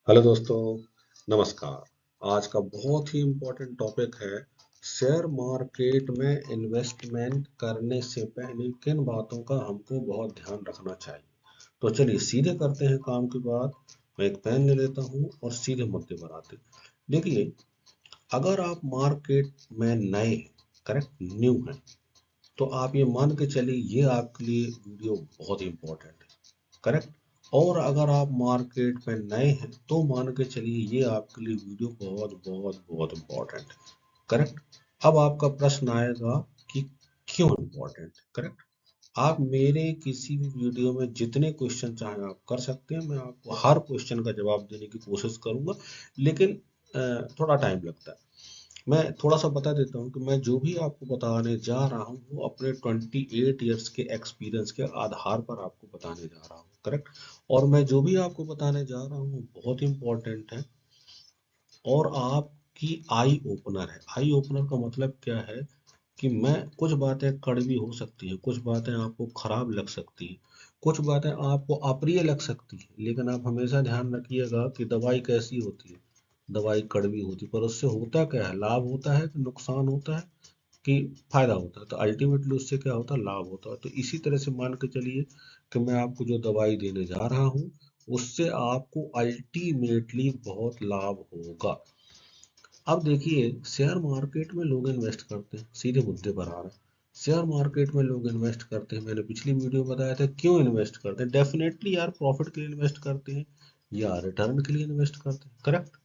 Hello दोस्तों, नमस्कार। आज का बहुत ही इम्पोर्टेंट टॉपिक है शेयर मार्केट में इन्वेस्टमेंट करने से पहले किन बातों का हमको बहुत ध्यान रखना चाहिए। तो चलिए सीधे करते हैं काम की बात। मैं एक पेन ले लेता हूँ और सीधे मुद्दे पर आते हैं। देखिए, अगर आप मार्केट में नए हैं, करेक्ट, न्यू हैं, तो आप ये मान के चलिए ये आपके लिए वीडियो बहुत ही इम्पोर्टेंट है, करेक्ट। और अगर आप मार्केट में नए हैं तो मान के चलिए ये आपके लिए वीडियो बहुत बहुत बहुत इम्पोर्टेंट है, करेक्ट। अब आपका प्रश्न आएगा कि क्यों इम्पोर्टेंट, करेक्ट। आप मेरे किसी भी वीडियो में जितने क्वेश्चन चाहें आप कर सकते हैं, मैं आपको हर क्वेश्चन का जवाब देने की कोशिश करूंगा, लेकिन थोड़ा टाइम लगता है। मैं थोड़ा सा बता देता हूँ कि मैं जो भी आपको बताने जा रहा हूँ वो अपने 28 ईयर्स के एक्सपीरियंस के आधार पर आपको बताने जा रहा हूँ, करेक्ट। और मैं जो भी आपको बताने जा रहा हूँ बहुत इम्पोर्टेंट है और आपकी आई ओपनर है। आई ओपनर का मतलब क्या है कि मैं कुछ बातें कड़वी हो सकती हैं, कुछ बातें आपको खराब लग सकती हैं, कुछ बातें आपको अप्रिय लग सकती हैं, लेकिन आप हमेशा ध्यान रखिएगा कि दवाई कैसी होती है। दवाई कड़वी होती है पर उससे होता क्या है, लाभ होता है कि नुकसान होता है कि फायदा होता है। तो अल्टीमेटली उससे क्या होता है, लाभ होता है। तो इसी तरह से मान के चलिए कि मैं आपको जो दवाई देने जा रहा हूँ उससे आपको अल्टीमेटली बहुत लाभ होगा। अब देखिए, शेयर मार्केट में लोग इन्वेस्ट करते हैं, सीधे मुद्दे पर आ रहे हैं। शेयर मार्केट में लोग इन्वेस्ट करते हैं, मैंने पिछली वीडियो में बताया था क्यों इन्वेस्ट करते हैं। डेफिनेटली यार प्रॉफिट के लिए इन्वेस्ट करते हैं या रिटर्न के लिए इन्वेस्ट करते हैं, करेक्ट।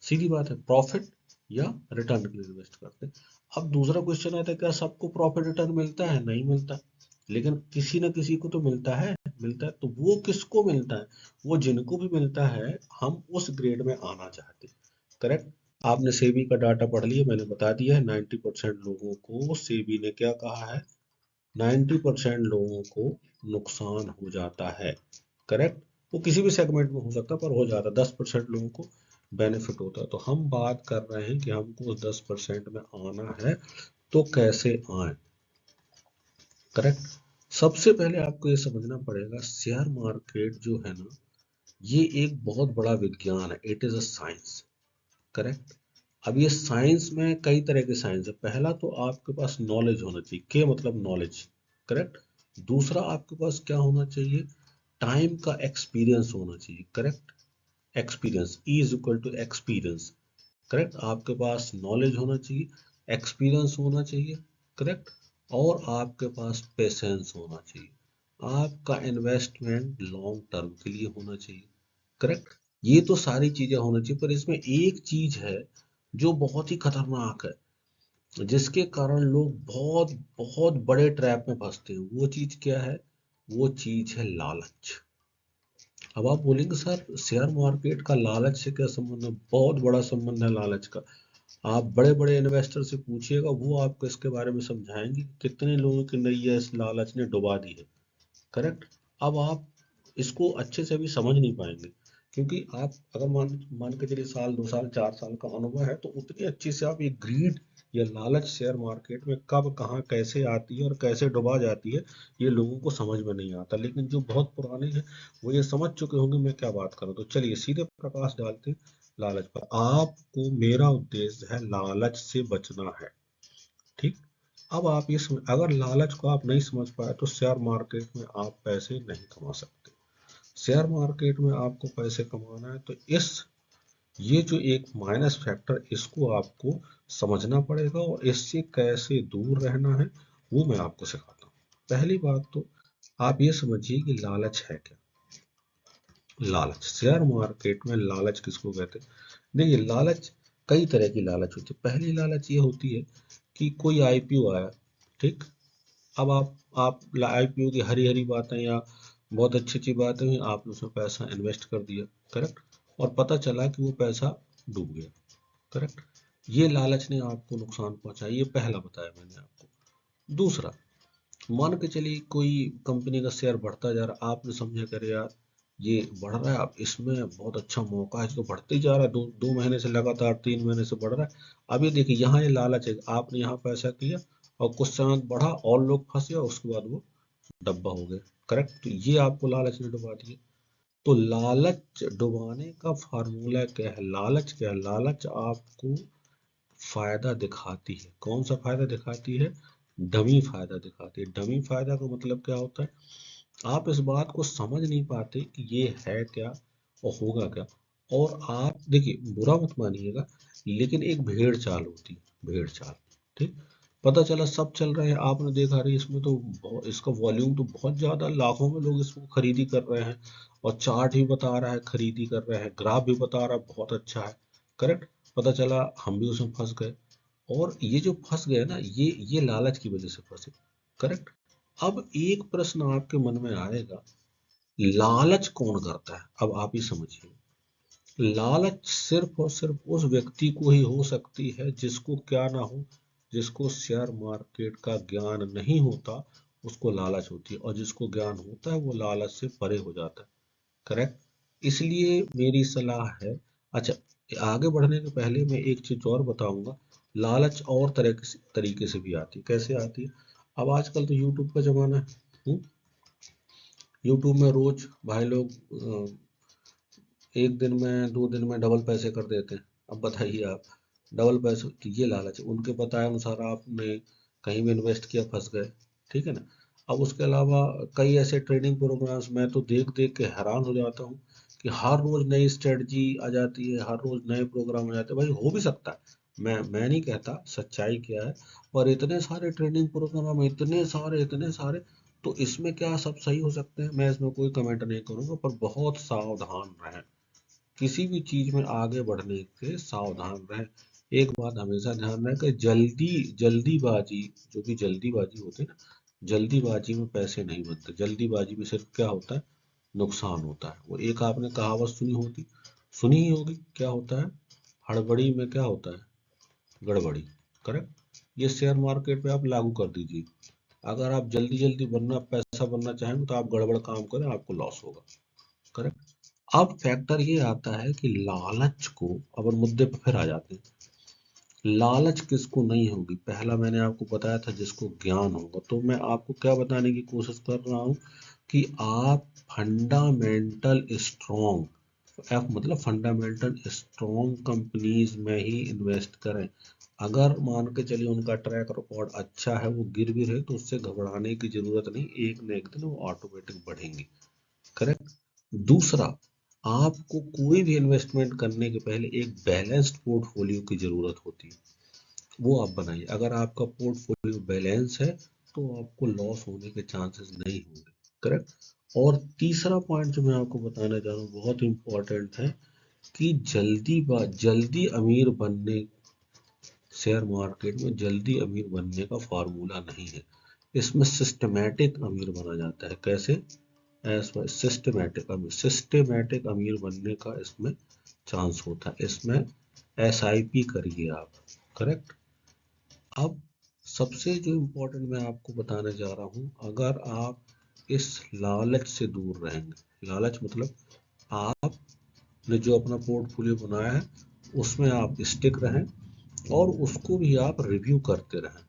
सीधी बात है, प्रॉफिट या रिटर्न के लिए इन्वेस्ट करते हैं। अब दूसरा क्वेश्चन आता है, क्या सबको प्रॉफिट रिटर्न मिलता है? नहीं मिलता, लेकिन किसी न किसी को तो मिलता है। मिलता है तो वो किसको मिलता है? वो जिनको भी मिलता है, हम उस ग्रेड में आना चाहते हैं, करेक्ट। आपने सेबी का डाटा पढ़ लिया, मैंने बता दिया है 90% लोगों को सेबी ने क्या कहा है, 90% लोगों को नुकसान हो जाता है, करेक्ट। वो किसी भी सेगमेंट में हो सकता है पर हो जाता है। 10% लोगों को बेनिफिट होता है। तो हम बात कर रहे हैं कि हमको उस 10% में आना है, तो कैसे आए, करेक्ट। सबसे पहले आपको ये समझना पड़ेगा शेयर मार्केट जो है ना, ये एक बहुत बड़ा विज्ञान है। It is a science, correct. अब ये साइंस में कई तरह के साइंस है। पहला तो आपके पास नॉलेज होना चाहिए, के मतलब नॉलेज, करेक्ट। दूसरा आपके पास क्या होना चाहिए, टाइम का एक्सपीरियंस होना चाहिए, correct. Experience E is equal to experience, correct. आपके पास नॉलेज होना चाहिए, एक्सपीरियंस होना चाहिए, करेक्ट। और आपके पास पेशेंस होना चाहिए। आपका इन्वेस्टमेंट लॉन्ग टर्म के लिए होना चाहिए, करेक्ट। ये तो सारी चीजें होनी चाहिए, पर इसमें एक चीज है जो बहुत ही खतरनाक है, जिसके कारण लोग बहुत बहुत बड़े ट्रैप में फंसते हैं। वो चीज क्या है? वो चीज है लालच। अब आप बोलेंगे सर शेयर मार्केट का लालच से क्या संबंध है? बहुत बड़ा संबंध है लालच का। आप बड़े बड़े इन्वेस्टर से पूछिएगा, वो आपको इसके बारे में समझाएंगे कि कितने लोगों की नैया इस लालच ने डुबा दी है, करेक्ट। अब आप इसको अच्छे से अभी समझ नहीं पाएंगे, क्योंकि आप अगर मान मान के चलिए साल 2 साल 4 साल का अनुभव है तो उतनी अच्छी से आप ये ग्रीड या लालच शेयर मार्केट में कब कहाँ कैसे आती है और कैसे डुबा जाती है, ये लोगों को समझ में नहीं आता। लेकिन जो बहुत पुराने हैं वो ये समझ चुके होंगे मैं क्या बात कर रहा हूँ। तो चलिए सीधे प्रकाश डालते हैं लालच पर। आपको, मेरा उद्देश्य है लालच से बचना है, ठीक। अब आप ये समझ, अगर लालच को आप नहीं समझ पाए तो शेयर मार्केट में आप पैसे नहीं कमा सकते। शेयर मार्केट में आपको पैसे कमाना है तो इस, ये जो एक माइनस फैक्टर, इसको आपको समझना पड़ेगा और इससे कैसे दूर रहना है वो मैं आपको सिखाता हूँ। पहली बात तो आप ये समझिए कि लालच है क्या। लालच, शेयर मार्केट में लालच किसको कहते हैं? देखिए, लालच कई तरह की लालच होती है। पहली लालच ये होती है कि कोई आईपीओ आया, ठीक। अब आप आईपीओ की हरी हरी बातें या बहुत अच्छी अच्छी बातें हुई, आपने उसमें पैसा इन्वेस्ट कर दिया, करेक्ट। और पता चला कि वो पैसा डूब गया, करेक्ट। ये लालच ने आपको नुकसान पहुंचाया, ये पहला बताया मैंने आपको। दूसरा, मान के चलिए कोई कंपनी का शेयर बढ़ता जा रहा है, आपने समझा करे यार ये बढ़ रहा है, अब इसमें बहुत अच्छा मौका है, इसको बढ़ते ही जा रहा है, दो दो महीने से लगातार 3 महीने से बढ़ रहा है। अब ये देखिए, यहाँ ये लालच है, आपने यहाँ पैसा किया और कुछ समय बढ़ा और लोग फंसे और उसके बाद वो डब्बा हो गए, करेक्ट। तो ये आपको लालच ने डुबा दिया। तो लालच डुबाने का फार्मूला क्या है? लालच क्या है? लालच आपको फायदा दिखाती है। कौन सा फायदा दिखाती है? डमी फायदा दिखाती है। डमी फायदा का मतलब क्या होता है? आप इस बात को समझ नहीं पाते कि ये है क्या और होगा क्या। और आप देखिए, बुरा मत मानिएगा, लेकिन एक भेड़ चाल होती है, भेड़ चाल। ठीक, पता चला सब चल रहे हैं, आपने देखा रही इसमें तो इसका वॉल्यूम तो बहुत ज्यादा, लाखों में लोग इसको खरीदी कर रहे हैं, और चार्ट भी बता रहा है खरीदी कर रहे हैं, ग्राफ भी बता रहा है बहुत अच्छा है। करेक्ट। पता चला हम भी उसमें फंस गए, और ये जो फंस गए ना, ये लालच की वजह से फंसे। करेक्ट। अब एक प्रश्न आपके मन में आएगा, लालच कौन करता है? अब आप ही समझिए। लालच सिर्फ और सिर्फ उस व्यक्ति को ही हो सकती है जिसको क्या ना हो, जिसको शेयर मार्केट का ज्ञान नहीं होता, उसको लालच होती है, और जिसको ज्ञान होता है वो लालच से परे हो जाता है। करेक्ट। इसलिए मेरी सलाह है, अच्छा, आगे बढ़ने के पहले मैं एक चीज और बताऊंगा। लालच और तरीके से भी आती है। कैसे आती है? अब आजकल तो यूट्यूब का जमाना है। यूट्यूब में रोज भाई लोग एक दिन में 2 दिन में डबल पैसे कर देते हैं। अब बताइए आप, डबल पैसे, तो ये लालच है। उनके बताए अनुसार आपने कहीं भी इन्वेस्ट किया, फंस गए। ठीक है ना। अब उसके अलावा कई ऐसे ट्रेडिंग प्रोग्राम्स मैं तो देख देख के हैरान हो जाता हूँ कि हर रोज नई स्ट्रेटजी आ जाती है, हर रोज नए प्रोग्राम आ जाते हैं। भाई हो भी सकता है, मैं नहीं कहता, सच्चाई क्या है, पर इतने सारे ट्रेनिंग प्रोग्राम, इतने सारे, तो इसमें क्या सब सही हो सकते हैं? मैं इसमें कोई कमेंट नहीं करूंगा, पर बहुत सावधान रहें। किसी भी चीज में आगे बढ़ने से सावधान रहें। एक बात हमेशा ध्यान रखें कि जल्दीबाजी, जो भी जल्दीबाजी होती है ना, जल्दीबाजी में पैसे नहीं बनते। जल्दीबाजी में सिर्फ क्या होता है? नुकसान होता है। वो एक आपने कहावत सुनी ही होगी, क्या होता है? हड़बड़ी में क्या होता है? गड़बड़ी। करेक्ट। ये शेयर मार्केट पे आप लागू कर दीजिए। अगर आप जल्दी जल्दी पैसा बनना चाहेंगे तो आप गड़बड़ काम करें, आपको लॉस होगा। करेक्ट। अब फैक्टर ये आता है कि लालच को, अब मुद्दे पर फिर आ जाते हैं, लालच किसको नहीं होगी? पहला मैंने आपको बताया था जिसको ज्ञान होगा। तो मैं आपको क्या बताने की कोशिश कर रहा हूँ कि आप फंडामेंटल स्ट्रॉन्ग, एफ मतलब फंडामेंटल स्ट्रॉन्ग कंपनीज में ही इन्वेस्ट करें। अगर मान के चलिए उनका ट्रैक रिकॉर्ड अच्छा है, वो गिर भी रहे, तो उससे घबराने की जरूरत नहीं, एक न एक दिन वो ऑटोमेटिक बढ़ेंगे। करेक्ट। दूसरा, आपको कोई भी इन्वेस्टमेंट करने के पहले एक बैलेंस्ड पोर्टफोलियो की जरूरत होती है, वो आप बनाइए। अगर आपका पोर्टफोलियो बैलेंस है तो आपको लॉस होने के चांसेस नहीं होंगे। करेक्ट। और तीसरा पॉइंट जो मैं आपको बताना चाह रहा हूँ, बहुत इंपॉर्टेंट है, कि जल्दी अमीर बनने, शेयर मार्केट में जल्दी अमीर बनने का फार्मूला नहीं है। इसमें सिस्टमैटिक अमीर बना जाता है। कैसे? सिस्टमैटिक अमीर बनने का इसमें चांस होता है। इसमें एसआईपी करिए आप। करेक्ट। अब सबसे जो इम्पोर्टेंट मैं आपको बताने जा रहा हूँ, अगर आप इस लालच से दूर रहेंगे, लालच मतलब आपने जो अपना पोर्टफोलियो बनाया है उसमें आप स्टिक रहें, और उसको भी आप रिव्यू करते रहें।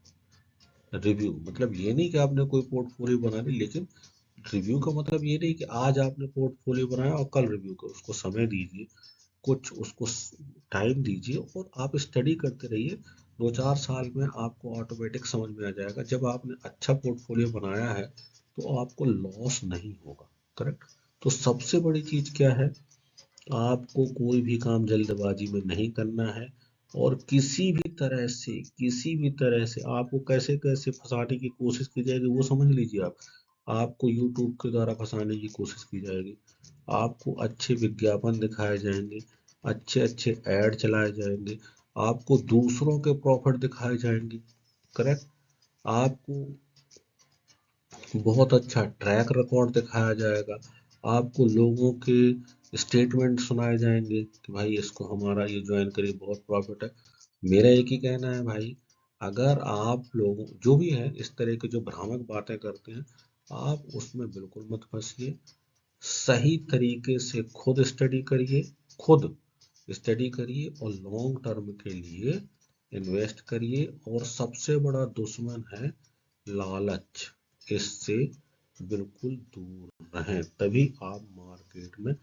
रिव्यू मतलब ये नहीं कि आपने कोई पोर्टफोलियो बना ली, लेकिन रिव्यू का मतलब ये नहीं कि आज आपने पोर्टफोलियो बनाया और कल रिव्यू करो। उसको समय दीजिए, कुछ उसको टाइम दीजिए, और आप स्टडी करते रहिए। 2-4 साल में आपको ऑटोमेटिक समझ में आ जाएगा। जब आपने अच्छा पोर्टफोलियो बनाया है तो आपको लॉस नहीं होगा। करेक्ट। तो सबसे बड़ी चीज क्या है? आपको कोई भी काम जल्दबाजी में नहीं करना है, और किसी भी तरह से आपको कैसे कैसे फंसाने की कोशिश की जाएगी वो समझ लीजिए आप। आपको यूट्यूब के द्वारा फंसाने की कोशिश की जाएगी, आपको अच्छे विज्ञापन दिखाए जाएंगे, अच्छे अच्छे ऐड चलाए जाएंगे, आपको दूसरों के प्रॉफिट दिखाए जाएंगे। करेक्ट। आपको बहुत अच्छा ट्रैक रिकॉर्ड दिखाया जाएगा, आपको लोगों के स्टेटमेंट सुनाए जाएंगे कि भाई इसको हमारा ये ज्वाइन करिए, बहुत प्रॉफिट है। मेरा एक ही कहना है भाई, अगर आप लोग जो भी है इस तरह की जो भ्रामक बातें करते हैं, आप उसमें बिल्कुल मत फंसिए। सही तरीके से खुद स्टडी करिए, और लॉन्ग टर्म के लिए इन्वेस्ट करिए। और सबसे बड़ा दुश्मन है लालच, इससे बिल्कुल दूर रहें, तभी आप मार्केट में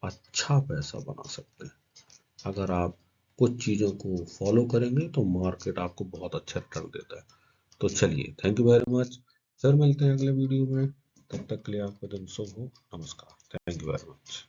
अच्छा पैसा बना सकते हैं। अगर आप कुछ चीज़ों को फॉलो करेंगे तो मार्केट आपको बहुत अच्छा रिटर्न देता है। तो चलिए, थैंक यू वेरी मच। फिर मिलते हैं अगले वीडियो में। तब तक के लिए आपका दिन शुभ हो। नमस्कार। Thank you very much.